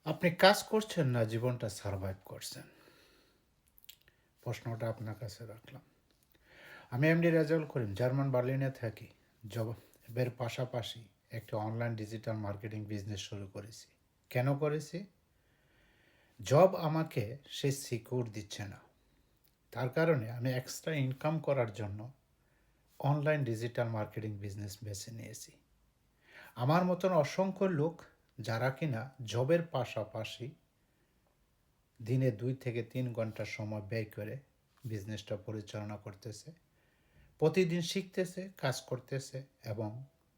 আপনি কাজ করছেন না জীবনটা সারভাইভ করছেন? প্রশ্নটা আপনার কাছে রাখলাম। আমি এমডি রেজাউল করিম, জার্মান বার্লিনে থাকি। জবের পাশাপাশি একটা অনলাইন ডিজিটাল মার্কেটিং বিজনেস শুরু করেছি। কেন করেছি? জব আমাকে সে সিকিউর দিচ্ছে না। তার কারণে আমি এক্সট্রা ইনকাম করার জন্য অনলাইন ডিজিটাল মার্কেটিং বিজনেস বেছে নিয়েছি। আমার মতন অসংখ্য লোক যারা কিনা জবের পাশাপাশি দিনে 2 থেকে 3 ঘন্টা সময় ব্যয় করে বিজনেসটা পরিচালনা করতেছে, প্রতিদিন শিখতেছে, কাজ করতেছে এবং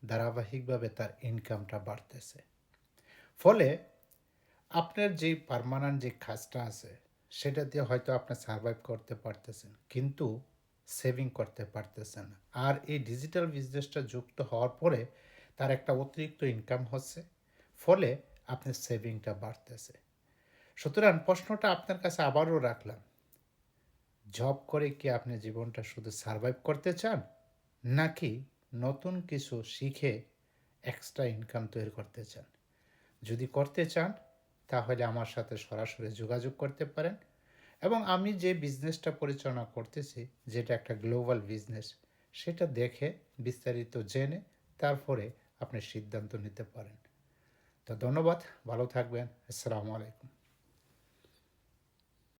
ধারাবাহিকভাবে তার ইনকামটা বাড়তেছে। ফলে আপনার যে পার্মানেন্ট যে কাজটা আছে সেটা দিয়ে হয়তো আপনি সার্ভাইভ করতে পারতেছেন, কিন্তু সেভিং করতে পারতেছেন না। আর এই ডিজিটাল বিজনেসটা যুক্ত হওয়ার পরে তার একটা অতিরিক্ত ইনকাম হচ্ছে, ফলে আপনার সেভিংটা বাড়তেছে। সুতরাং প্রশ্নটা আপনার কাছে আবারও রাখলাম, জব করে কি আপনি জীবনটা শুধু সারভাইভ করতে চান, নাকি নতুন কিছু শিখে এক্সট্রা ইনকাম তৈরি করতে চান? যদি করতে চান তাহলে আমার সাথে সরাসরি যোগাযোগ করতে পারেন, এবং আমি যে বিজনেসটা পরিচালনা করতেছি, যেটা একটা গ্লোবাল বিজনেস, সেটা দেখে বিস্তারিত জেনে তারপরে আপনি সিদ্ধান্ত নিতে পারেন। তো ধন্যবাদ, ভালো থাকবেন। আসসালামু আলাইকুম।